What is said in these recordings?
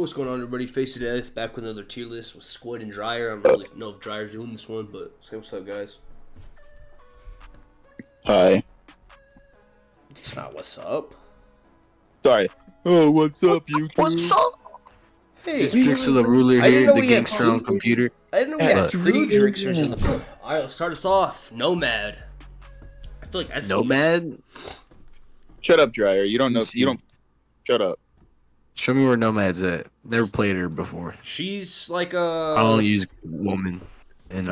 What's going on, everybody? Face to Death, back with another tier list with Squid and Dryer. I don't really know if Dryer's doing this one, but say what's up, guys. Hi. It's not what's up. Sorry. Oh, what's up, you? What's up? Hey, It's Drixer the Ruler I didn't here, know the we had gangster on computer. I didn't know we had What? two Drixers in the. Alright, let's start us off. Nomad. I feel like that's Nomad? Shut up, Dryer. You don't know. See. You don't. Shut up. Show me where Nomad's at. Never played her before. She's like I only use woman in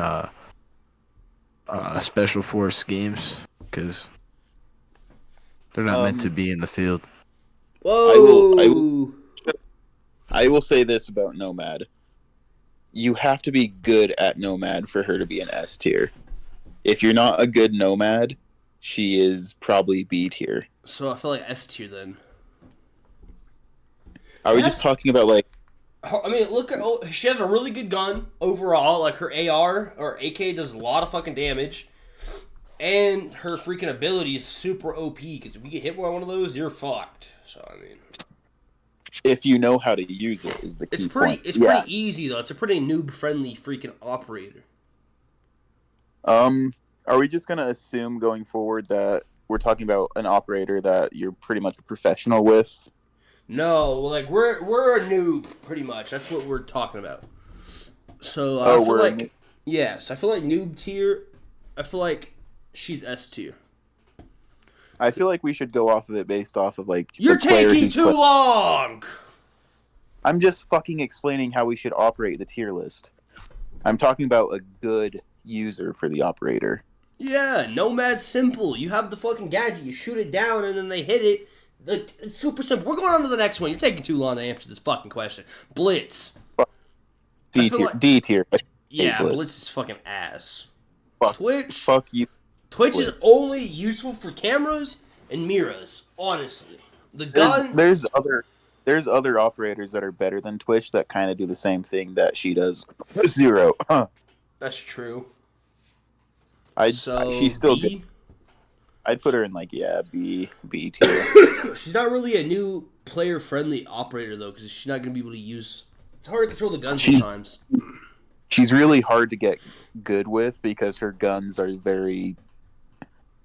special force games because they're not meant to be in the field. Whoa! I will say this about Nomad. You have to be good at Nomad for her to be an S tier. If you're not a good Nomad, she is probably B tier. So I feel like S tier then. Are we just talking about like? I mean, look at she has a really good gun overall. Like her AR or AK does a lot of fucking damage, and her freaking ability is super OP. Because if you get hit by one of those, you're fucked. So I mean, if you know how to use it, is the key point. It's pretty easy though. It's a pretty noob friendly freaking operator. Are we just gonna assume going forward that we're talking about an operator that you're pretty much a professional with? No, like we're a noob pretty much. That's what we're talking about. So I feel like yes, I feel like noob tier. I feel like she's S tier. I feel like we should go off of it based off of like you're taking too long. I'm just fucking explaining how we should operate the tier list. I'm talking about a good user for the operator. Yeah, Nomad's simple. You have the fucking gadget, you shoot it down, and then they hit it. It's super simple. We're going on to the next one. You're taking too long to answer this fucking question. Blitz. D tier. Like, D tier. Yeah, Blitz is fucking ass. Fuck. Twitch. Fuck you. Twitch Blitz. is only useful for cameras and mirrors. Honestly, the gun. There's other operators that are better than Twitch that kind of do the same thing that she does. Zero. That's true. She's still B? good. I'd put her in like B tier. She's not really a new player friendly operator though, because she's not gonna be able to use. It's hard to control the gun sometimes. She's really hard to get good with because her guns are very.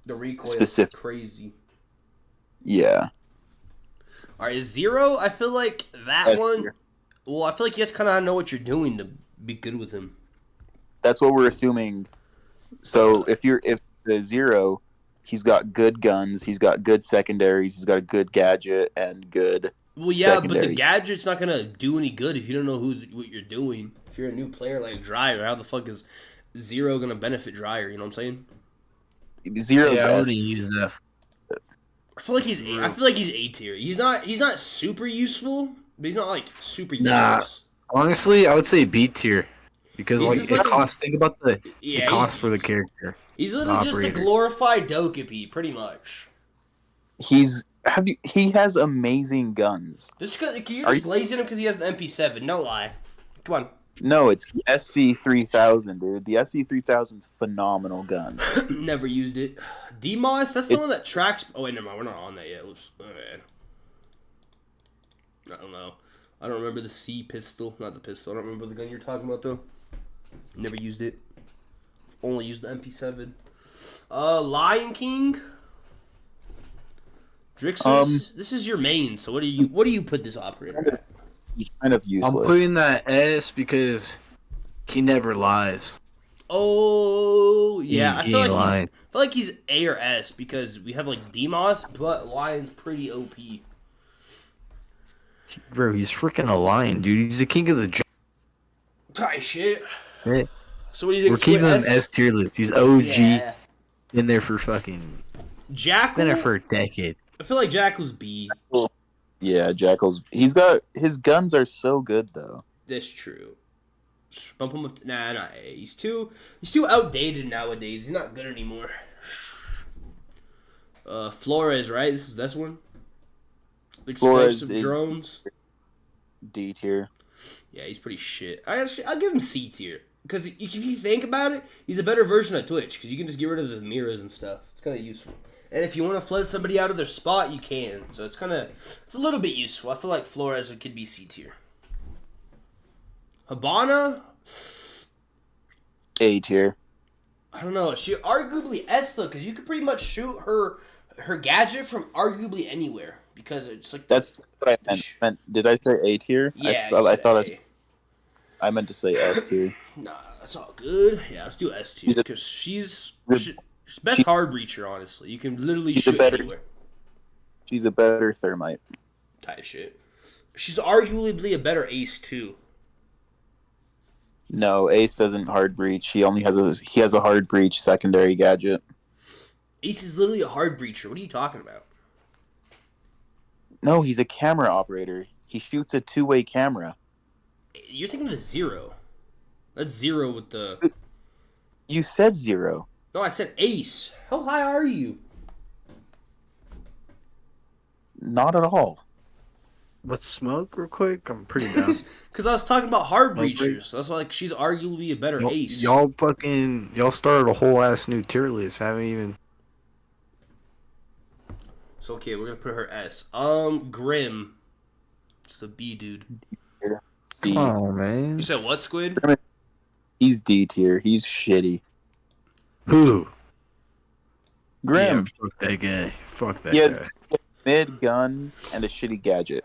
The recoil specific. is crazy. Yeah. All right, Zero. I feel like that S one. tier. Well, I feel like you have to kind of know what you're doing to be good with him. That's what we're assuming. So if the Zero, he's got good guns, he's got good secondaries, he's got a good gadget and good. Well, yeah, secondary. but the gadget's not gonna do any good if you don't know what you're doing. If you're a new player like Dryer, how the fuck is Zero gonna benefit Dryer? You know what I'm saying? Zero's I already used that. I feel like he's A tier. He's not super useful, but he's not like super Nah. useless. Honestly, I would say B tier because He's like just it like costs. Think about the cost for the he's- character. He's literally just a Operator. glorified Dokkaebi, pretty much. He has amazing guns. Just you're just glazing him because he has the MP7. No lie. Come on. No, it's the SC3000, dude. The SC3000's phenomenal gun. Never used it. DMOS, that's the one that tracks. Oh wait, never mind. We're not on that yet. Oops. Okay. I don't know. I don't remember the C pistol. Not the pistol. I don't remember the gun you're talking about though. Never used it. Only used the MP7. Lion King. Drixus, this is your main. So what do you put this operator at? He's kind of useless. I'm putting that S because he never lies. Oh yeah, He ain't lying. I feel like he's A or S because we have like DMOS, but Lion's pretty OP. Bro, he's freaking a lion, dude. He's the king of the jungle. Tight shit. Yeah. So what do you think? We're keeping him S tier list. He's OG. Yeah. Been there for fucking. Jackal. Been there for a decade. I feel like Jackal's B. Yeah, Jackal's. His guns are so good though. That's true. Bump him up. Nah, not A. He's too outdated nowadays. He's not good anymore. Flores, right? This one. Explosive is drones. D tier. Yeah, he's pretty shit. I'll give him C tier because if you think about it, he's a better version of Twitch because you can just get rid of the mirrors and stuff. It's kind of useful. And if you want to flood somebody out of their spot, you can. So it's a little bit useful. I feel like Flores could be C tier. Habana, A tier. I don't know. She arguably S though, because you could pretty much shoot her gadget from arguably anywhere because it's like That's what I meant. Did I say A tier? Yeah, I you said thought A. I meant to say S tier. Nah, that's all good. Yeah, let's do S tier because she's best hard breacher. Honestly, you can literally shoot anywhere. She's a better thermite. Type shit. She's arguably a better ace too. No, Ace doesn't hard breach. He has a hard breach secondary gadget. Ace is literally a hard breacher. What are you talking about? No, he's a camera operator. He shoots a two-way camera. You're thinking of zero. That's zero with the. You said zero. No, I said ace. How high are you? Not at all. Let's smoke real quick. I'm pretty down. Because I was talking about hard breachers. That's why, like, she's arguably a better ace. Y'all started a whole ass new tier list. Haven't even. So okay, we're gonna put her S. Grim. It's the B dude. D. Come on, man. You said what, Squid? He's D tier. He's shitty. Who? Grim. Yeah, fuck that guy. Fuck that He guy. has mid gun and a shitty gadget.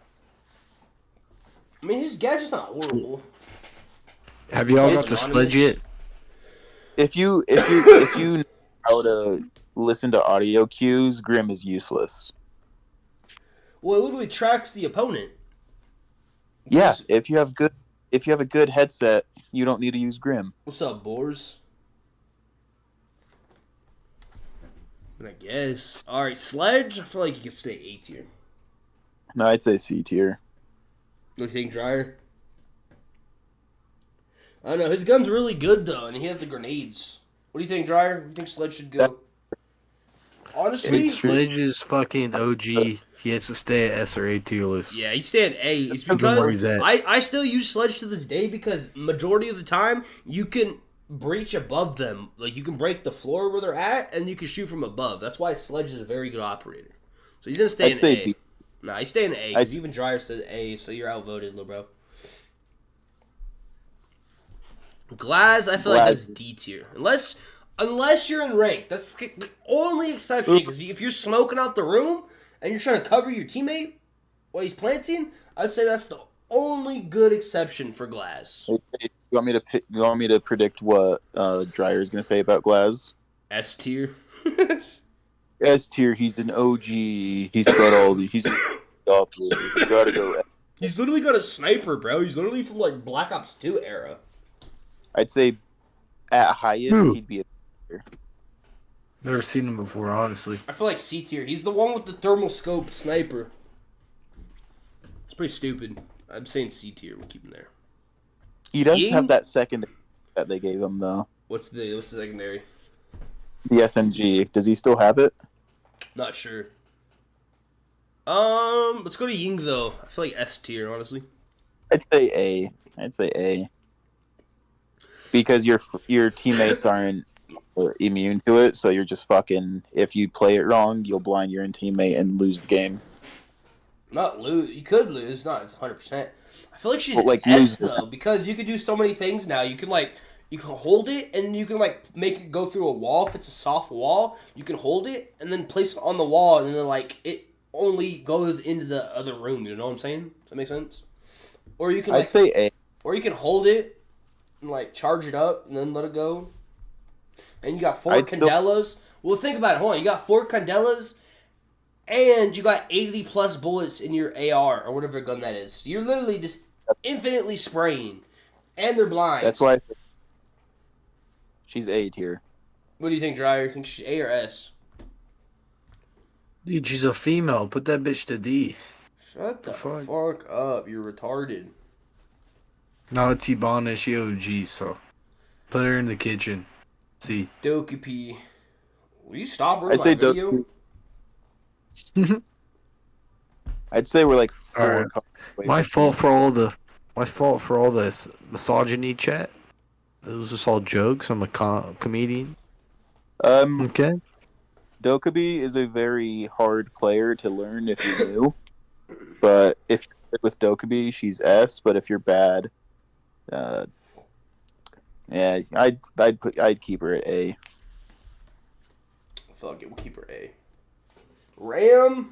I mean, his gadget's not horrible. Have y'all got the sledge yet? If you know how to listen to audio cues, Grim is useless. Well, it literally tracks the opponent. Yeah, if you have a good headset, you don't need to use Grim. What's up, Boars? I guess. All right, Sledge. I feel like you can stay A tier. No, I'd say C tier. What do you think, Dryer? I don't know. His gun's really good though, and he has the grenades. What do you think, Dryer? You think Sledge should go? Honestly, Sledge is fucking OG. He has to stay at S or A tier list. yeah, he's staying A. It's Where because he's at. I still use Sledge to this day because majority of the time you can breach above them. Like you can break the floor where they're at, and you can shoot from above. That's why Sledge is a very good operator. So he's gonna stay I'd in say A. B. Nah, he's staying in A because even Dryer said A, so you're outvoted, little bro. Glaz, I feel like that's D tier. Unless you're in rank. That's the only exception. Because if you're smoking out the room and you're trying to cover your teammate while he's planting, I'd say that's the only good exception for Glaz. You want me to predict what Dryer's gonna say about Glaz? S tier. S tier. He's an OG. He's got all the. He's up. You gotta go. He's literally got a sniper, bro. He's literally from like Black Ops 2 era. I'd say at highest he'd be a. Never seen him before, honestly. I feel like C tier. He's the one with the thermal scope sniper. It's pretty stupid. I'm saying C tier. We'll keep him there. He does Ying? have that second that they gave him though. What's the secondary? The SMG. Does he still have it? Not sure. Let's go to Ying though. I feel like S tier, honestly. I'd say A. Because your teammates aren't immune to it, so you're just fucking. If you play it wrong, you'll blind your own teammate and lose the game. Not lose. You could lose. Not 100%. I feel like she's like, S though because you can do so many things now. You can hold it and you can like make it go through a wall if it's a soft wall. You can hold it and then place it on the wall and then like it only goes into the other room. You know what I'm saying? Does that make sense? Or you can. I'd say A. Or you can hold it and like charge it up and then let it go. And you got 4 Candelas. Well, think about it. Hold on. You got 4 Candelas, and you got 80 plus bullets in your AR or whatever gun that is. So you're literally just infinitely spraying, and they're blind. That's why she's A tier. What do you think, Dryer? You think she's A or S? Dude, she's a female. Put that bitch to D. Shut the fuck up. You're retarded. No, T-Bana, she OG, so put her in the kitchen. See. Doki P. Will you stop I'd say video? I'd say we're like 4. Right. My fault for all the misogyny chat. It was just all jokes. I'm a comedian. Okay. Dokkaebi is a very hard player to learn if you're new. But if you're good with Dokkaebi, she's S. But if you're bad, Uh, yeah, I'd keep her at A. Fuck it, we'll keep her A. Ram's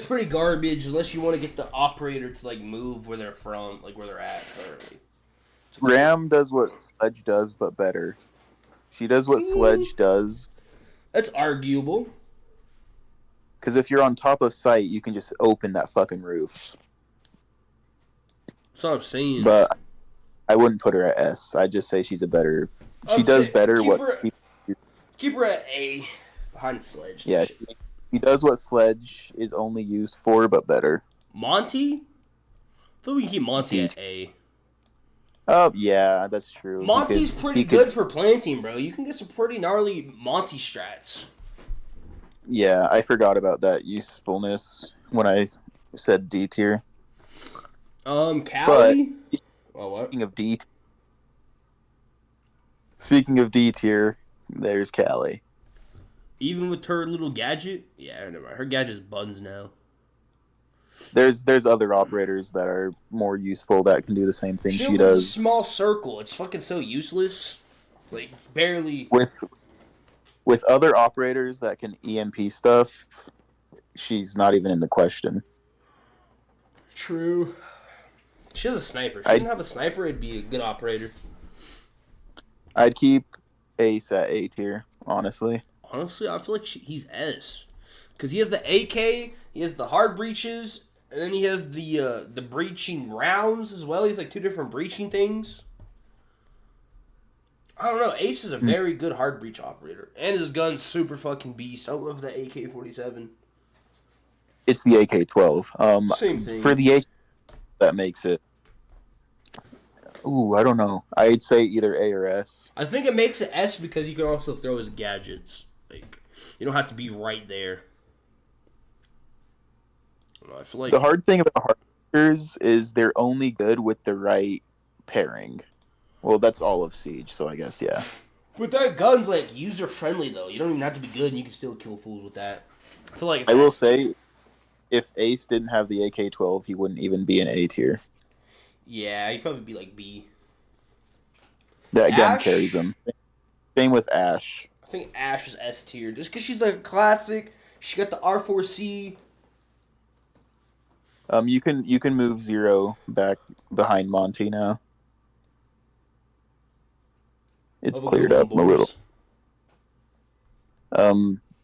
pretty garbage unless you want to get the operator to like move where they're from, like where they're at currently. Ram does what Sledge does, but better. She does what Sledge does. That's arguable. Because if you're on top of site, you can just open that fucking roof. That's what I'm saying. But I wouldn't put her at S. I'd just say she's a better. She does better Keep her at A behind Sledge. Yeah, he does what Sledge is only used for, but better. Monty? I thought we can keep Monty at A. Oh, yeah, that's true. Monty's pretty good for planting, bro. You can get some pretty gnarly Monty strats. Yeah, I forgot about that usefulness when I said D tier. Callie? Oh, what? Speaking of D tier, there's Callie. Even with her little gadget? Yeah, never mind. Her gadget's buns now. There's other operators that are more useful that can do the same thing she does. A small circle. It's fucking so useless. Like, it's barely... With other operators that can EMP stuff, she's not even in the question. True. She has a sniper. If she didn't have a sniper, it'd be a good operator. I'd keep Ace at A tier, honestly. Honestly, I feel like he's S. Because he has the AK, he has the hard breaches, and then he has the breaching rounds as well. He's like two different breaching things. I don't know. Ace is a very good hard breach operator. And his gun's super fucking beast. I love the AK-47. It's the AK-12. Same thing. For the AK, that makes it... Ooh, I don't know. I'd say either A or S. I think it makes it S because you can also throw his gadgets. Like, you don't have to be right there. I feel like... The hard thing about hard breachers is they're only good with the right pairing. Well, that's all of Siege, so I guess, yeah. But that gun's, like, user-friendly, though. You don't even have to be good, and you can still kill fools with that. I feel like it's... I will say, if Ace didn't have the AK-12, he wouldn't even be an A tier. Yeah, he'd probably be, like, B. That gun carries him. Same with Ash. I think Ash is S tier, just because she's, like, classic. She got the R4C. You can move Zero back behind Monty now. It's cleared up a little.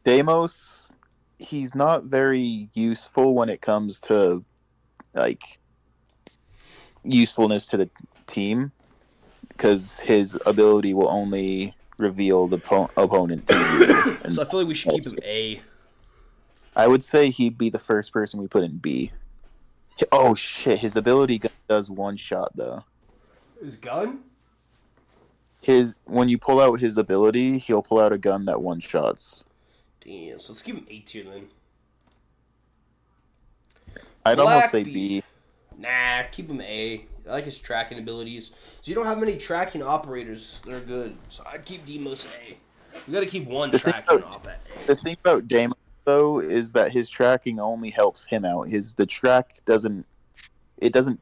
Deimos, he's not very useful when it comes to, like, usefulness to the team, because his ability will only reveal the opponent to you. So I feel like we should keep him A. I would say he'd be the first person we put in B. Oh, shit, his ability does one shot, though. His gun? When you pull out his ability, he'll pull out a gun that one shots. Damn, so let's give him A tier then. I'd almost say B. Nah, keep him A. I like his tracking abilities. So you don't have many tracking operators that are good. So I'd keep Deimos A. We gotta keep one tracking op at A. The thing about Deimos, though, is that his tracking only helps him out. The track doesn't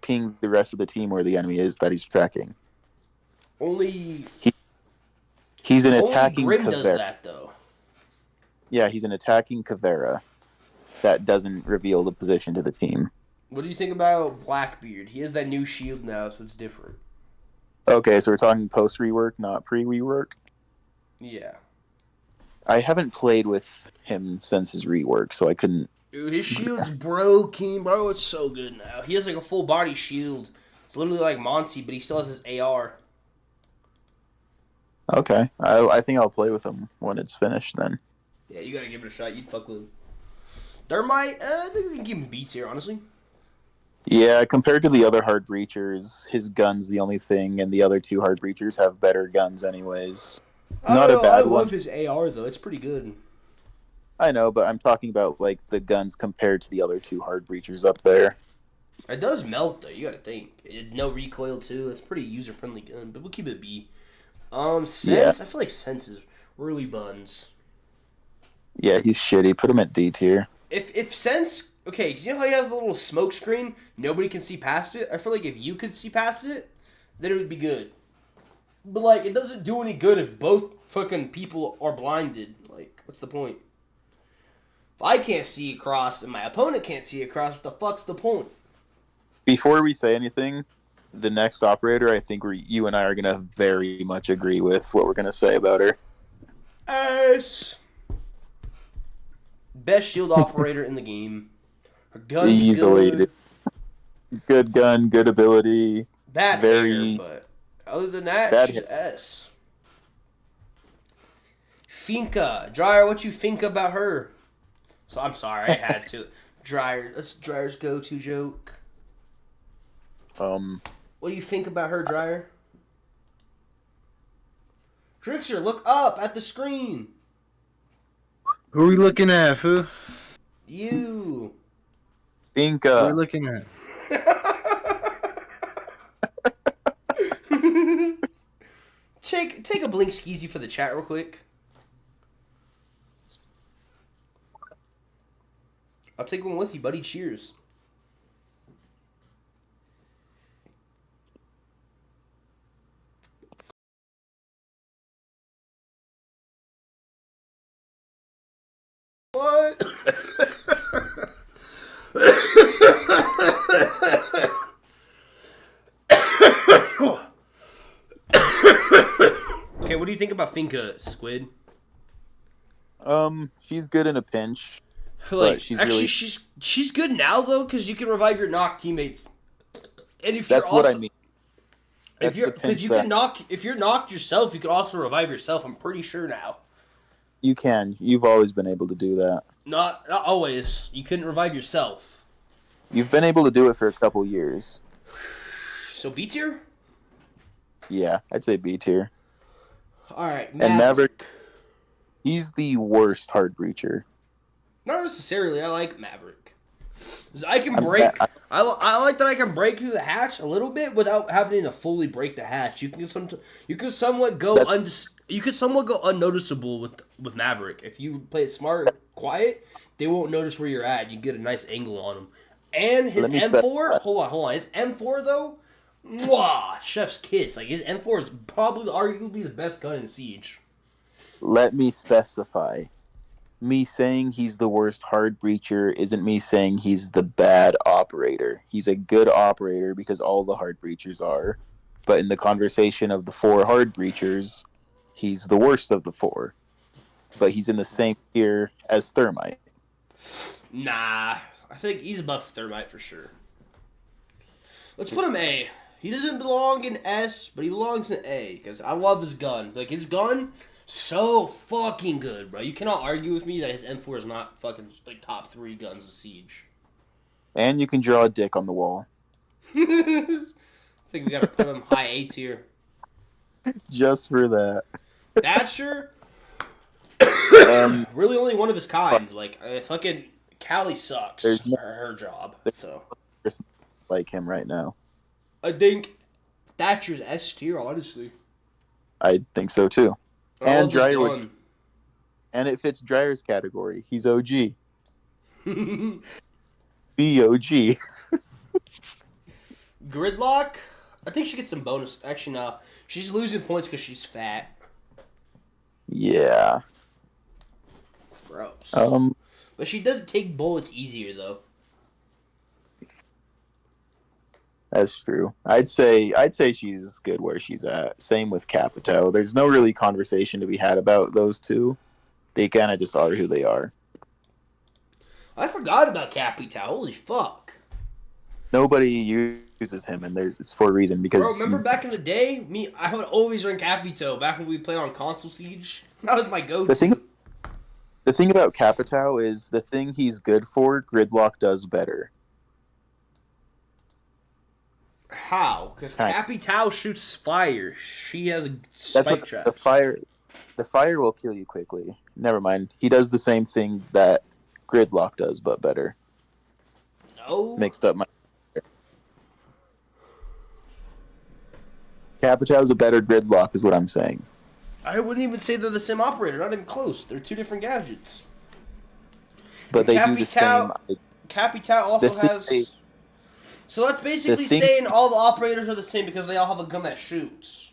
ping the rest of the team where the enemy is that he's tracking. He's an attacking Grim Caveira. does that, though. Yeah, he's an attacking Caveira that doesn't reveal the position to the team. What do you think about Blackbeard? He has that new shield now, so it's different. Okay, so we're talking post-rework, not pre-rework? Yeah. I haven't played with him since his rework, so I couldn't... Dude, his shield's broken, bro. It's so good now. He has like a full body shield. It's literally like Monty, but he still has his AR. Okay. I think I'll play with him when it's finished then. Yeah, you gotta give it a shot. You'd fuck with him. Thermite, I think we can give him beats here, honestly. Yeah, compared to the other hard breachers, his gun's the only thing, and the other two hard breachers have better guns anyways. Not a bad one. I love his AR, though. It's pretty good. I know, but I'm talking about, like, the guns compared to the other two hard breachers up there. It does melt, though. You gotta think. No recoil, too. It's a pretty user-friendly gun, but we'll keep it B. Sense? Yeah. I feel like Sense is really buns. Yeah, he's shitty. Put him at D tier. If Sense... Okay, because you know how he has the little smoke screen? Nobody can see past it? I feel like if you could see past it, then it would be good. But, like, it doesn't do any good if both fucking people are blinded. Like, what's the point? If I can't see across and my opponent can't see across, what the fuck's the point? Before we say anything, the next operator, I think you and I are going to very much agree with what we're going to say about her. Best shield operator in the game. Her gun's Easily. good. Good gun, good ability. Bad hair, but other than that, she's S. Finka. Dryer, what you think about her? So I'm sorry, I had to. Dryer, that's Dryer's go-to joke. What do you think about her, Dryer? Drixer, look up at the screen. Who are we looking at, fool? You. Who are we looking at? Take a blink skeezy for the chat real quick. I'll take one with you, buddy. Cheers. What? Okay, what do you think about Finka, Squid? She's good in a pinch. Like, she's actually, really... she's good now though, because you can revive your knocked teammates. And if That's you're what also, I mean. If you're if you're knocked yourself, you can also revive yourself. I'm pretty sure now. You can. You've always been able to do that. Not always. You couldn't revive yourself. You've been able to do it for a couple years. So B tier? Yeah, I'd say B tier. Alright, And Maverick, he's the worst hard breacher. Not necessarily. I like Maverick. 'Cause I can break. I like that I can break through the hatch a little bit without having to fully break the hatch. You could somewhat go unnoticeable with Maverick. If you play it smart and quiet, they won't notice where you're at. You get a nice angle on him. And his M4, hold on. His M4 though, mwah, chef's kiss. Like his M4 is probably arguably the best gun in Siege. Let me specify. Me saying he's the worst hard breacher isn't me saying he's the bad operator. He's a good operator because all the hard breachers are. But in the conversation of the 4 hard breachers, he's the worst of the 4. But he's in the same tier as Thermite. Nah, I think he's above Thermite for sure. Let's put him A. He doesn't belong in S, but he belongs in A because I love his gun. Like his gun. So fucking good, bro. You cannot argue with me that his M4 is not fucking like top 3 guns of Siege. And you can draw a dick on the wall. I think we gotta put him high A tier. Just for that. Thatcher, really only one of his kind. Like fucking Callie sucks. Her job. So like him right now. I think Thatcher's S tier, honestly. I think so too. And Dryer was, and it fits Dryer's category. He's OG. BOG. Gridlock? I think she gets some bonus. Actually, no. She's losing points because she's fat. Yeah. Gross. But she does take bullets easier, though. That's true. I'd say she's good where she's at. Same with Capito. There's no really conversation to be had about those two. They kind of just are who they are. I forgot about Capito. Holy fuck. Nobody uses him, and it's for a reason. Because bro, remember back in the day, I would always run Capito back when we played on console Siege. That was my go-to. The thing about Capito is the thing he's good for, Gridlock does better. How? Because Capitao shoots fire. She has spike traps. The fire will kill you quickly. Never mind. He does the same thing that Gridlock does, but better. No. Mixed up my... Capitao's a better Gridlock is what I'm saying. I wouldn't even say they're the same operator. Not even close. They're 2 different gadgets. But they do the same... Capitao also has... So that's basically thing- saying all the operators are the same because they all have a gun that shoots.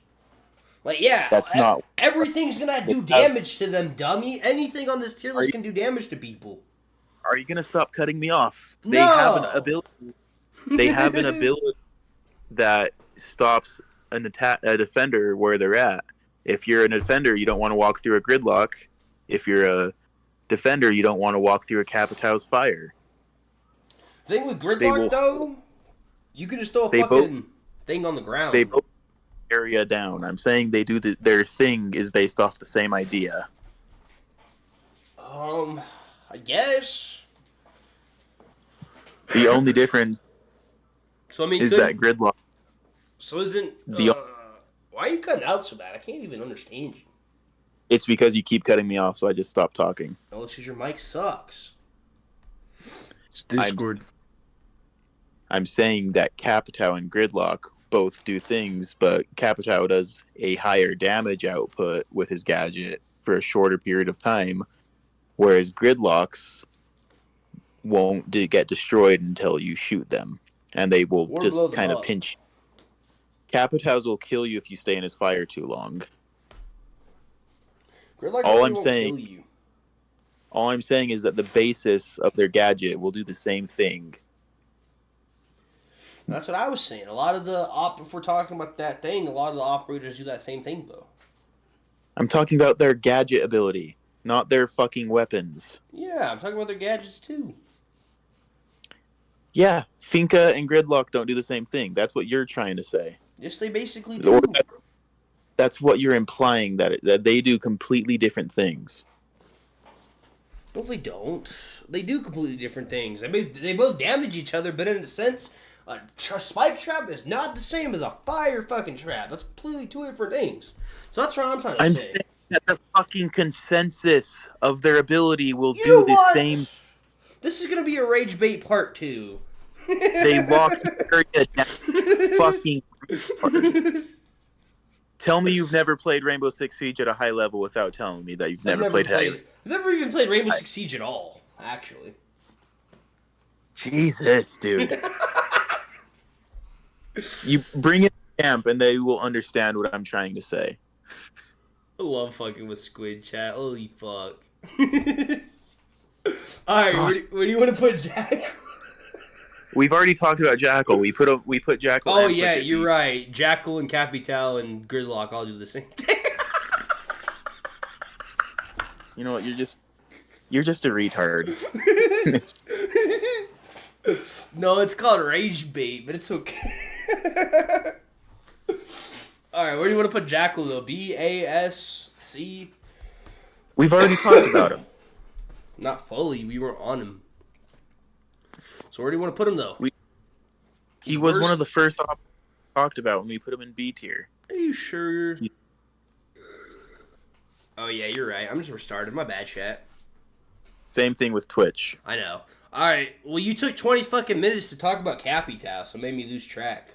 Like, yeah, That's not. everything's gonna do damage to them, dummy. Anything on this tier list can do damage to people. Are you gonna stop cutting me off? No. They have an ability. They have an ability that stops a defender where they're at. If you're a defender, you don't want to walk through a gridlock. If you're a defender, you don't want to walk through a Capitão's fire. Thing with gridlock though, you can just throw a they fucking thing on the ground. They both area down. I'm saying they do their thing is based off the same idea. I guess. The only difference So I mean, is that gridlock. So isn't why are you cutting out so bad? I can't even understand you. It's because you keep cutting me off, so I just stopped talking. No, it's because your mic sucks. It's Discord. I'm saying that Capitão and Gridlock both do things, but Capitão does a higher damage output with his gadget for a shorter period of time, whereas Gridlocks won't get destroyed until you shoot them, and they will just kind of pinch. Capitão's will kill you if you stay in his fire too long. Gridlock all really I'm won't saying, kill you. all I'm saying is that the basis of their gadget will do the same thing. That's what I was saying. A lot of the if we're talking about that thing, a lot of the operators do that same thing though. I'm talking about their gadget ability, not their fucking weapons. Yeah, I'm talking about their gadgets too. Yeah, Finka and Gridlock don't do the same thing. That's what you're trying to say. Yes, they basically do. Or that's what you're implying, that they do completely different things. No, they don't. They do completely different things. They both damage each other, but in a sense, a spike trap is not the same as a fire fucking trap. That's completely two different things. So that's what I'm trying to say. I'm saying that the fucking consensus of their ability will do the same. This is gonna be a rage bait part 2. They lock the area down. Fucking. Tell me you've never played Rainbow Six Siege at a high level without telling me that you've never played I've never even played Rainbow Six Siege at all, actually. Jesus, dude. You bring it to camp and they will understand what I'm trying to say. I love fucking with Squid Chat. Holy fuck. Alright, where do you want to put Jack? We've already talked about Jackal. We put Jackal. Oh yeah, you're right. Jackal and Capitão and Gridlock all do the same thing. You know what? You're just a retard. No, it's called rage bait, but it's okay. Alright, where do you want to put Jackal though? B-A-S-C? We've already talked about him. Not fully. We were on him. So where do you want to put him though? He was one of the first talked about when we put him in B tier. Are you sure? Oh yeah, you're right. I'm just restarted. My bad, chat. Same thing with Twitch. I know. Alright, well you took 20 fucking minutes to talk about Capitão, so it made me lose track.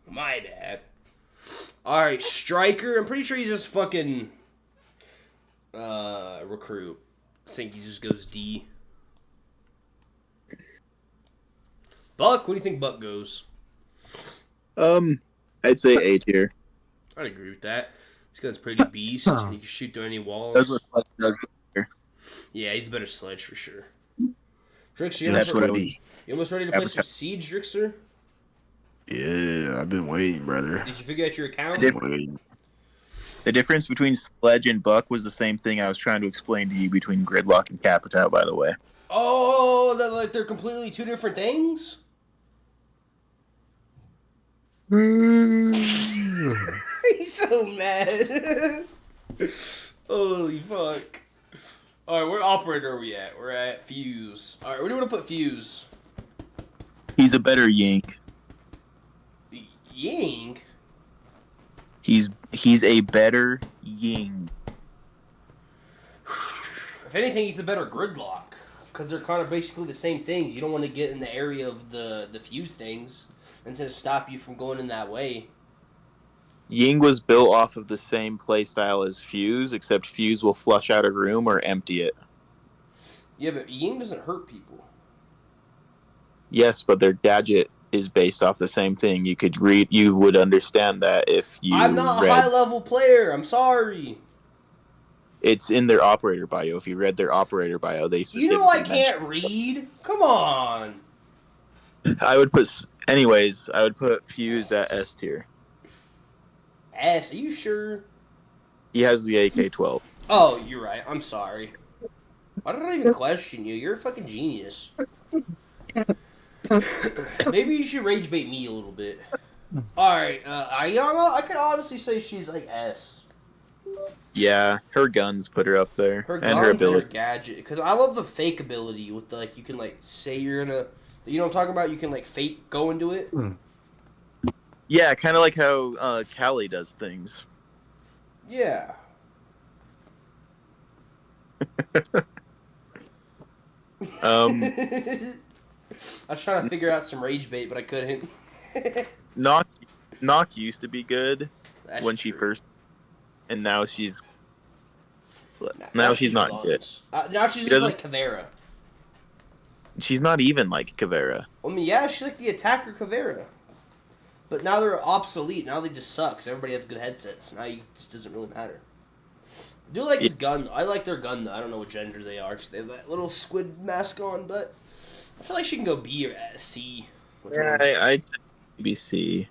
My bad. Alright, Striker. I'm pretty sure he's just fucking recruit. I think he just goes D. Buck, what do you think Buck goes? I'd say A tier. I'd agree with that. This gun's pretty beast. He can shoot through any walls. That's what Sledge does here. Yeah, he's a better Sledge for sure. Drixer, you almost ready to play some Siege, Drixer? Yeah, I've been waiting, brother. Did you figure out your account? The difference between Sledge and Buck was the same thing I was trying to explain to you between Gridlock and Capitão, by the way. Oh, they're completely two different things? He's so mad. Holy fuck. Alright, what operator are we at? We're at Fuse. Alright, where do you want to put Fuse? He's a better Ying. Ying? He's a better Ying. If anything, he's the better Gridlock. Because they're kind of basically the same things. You don't want to get in the area of the Fuse things. And to stop you from going in that way. Ying was built off of the same playstyle as Fuse, except Fuse will flush out a room or empty it. Yeah, but Ying doesn't hurt people. Yes, but their gadget is based off the same thing. You would understand that if you I'm not a read. high level player. I'm sorry. It's in their operator bio. If you read their operator bio, they You know I specifically can't read. Come on. I would put, anyways. I would put Fuse at S tier. S, are you sure? He has the AK-12. Oh, you're right. I'm sorry. Why did I even question you? You're a fucking genius. Maybe you should rage bait me a little bit. Alright, Ayana, I can honestly say she's like S. Yeah, her guns put her up there, Her and guns her and her ability. gadget. Because I love the fake ability with the, like, you can, like, say you're gonna... You know what I'm talking about? You can, like, fake go into it. Yeah, kind of like how Callie does things. Yeah. I was trying to figure out some rage bait, but I couldn't. Knock used to be good That's when she true. first, and now she's Now she's not runs. good. Now she's She just doesn't- like Kavera. She's not even like Kavera. I mean, yeah, she's like the attacker Kavera. But now they're obsolete. Now they just suck because everybody has good headsets. Now it just doesn't really matter. I do like his gun. I like their gun, though. I don't know what gender they are because they have that little squid mask on, but I feel like she can go B or C. Yeah, I'd say maybe C.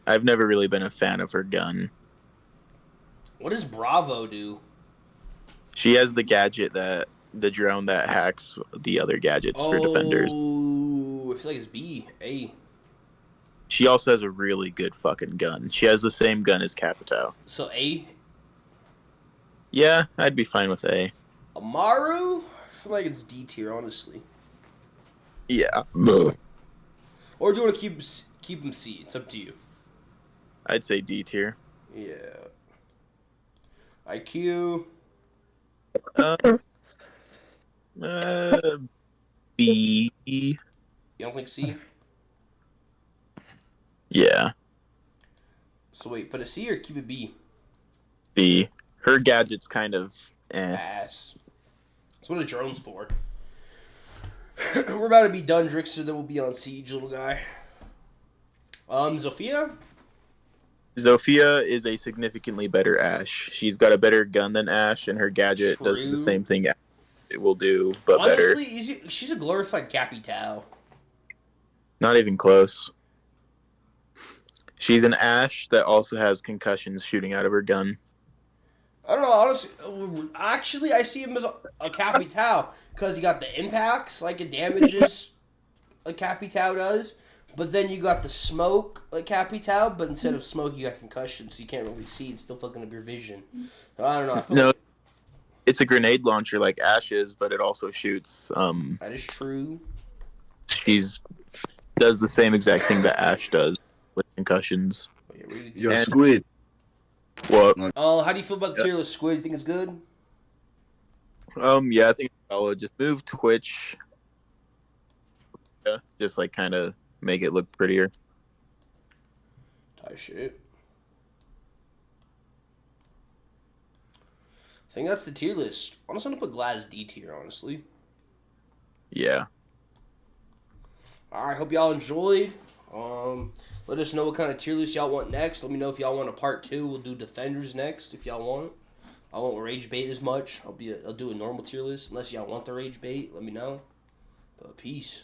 I've never really been a fan of her gun. What does Bravo do? She has the gadget the drone that hacks the other gadgets for defenders. Oh, I feel like it's B. A. She also has a really good fucking gun. She has the same gun as Capitao. So A. Yeah, I'd be fine with A. Amaru? I feel like it's D tier, honestly. Yeah. Or do you want to keep him C? It's up to you. I'd say D tier. Yeah. IQ. B. You don't think C? Yeah. So wait, put a C or keep it B? B. Her gadget's kind of Ass. That's what a drone's for. We're about to be done, Drixter. Then we'll be on Siege, little guy. Zofia? Zofia is a significantly better Ashe. She's got a better gun than Ashe, and her gadget does the True. same thing it will do, but Honestly, better. she's a glorified Capitao. Not even close. She's an Ashe that also has concussions shooting out of her gun. I don't know, honestly. Actually, I see him as a Capitao because you got the impacts, like it damages like Capitao does. But then you got the smoke like Capitao, but instead of smoke, you got concussion, so you can't really see. It's still fucking up your vision. So I don't know. I feel like It's a grenade launcher like Ashe is, but it also shoots. that is true. She's does the same exact thing that Ashe does with concussions. Oh, yeah, really Yo, And- Squid. What? how do you feel about the tier list squid? You think it's good? Yeah, I think I would just move Twitch. Yeah, just like kind of make it look prettier. Tie shit. I think that's the tier list. I'm just gonna put Glass D tier, honestly. Yeah. Alright, hope y'all enjoyed. Let us know what kind of tier list y'all want next. Let me know if y'all want a part 2. We'll do Defenders next if y'all want. I won't rage bait as much. I'll do a normal tier list unless y'all want the rage bait. Let me know. But peace.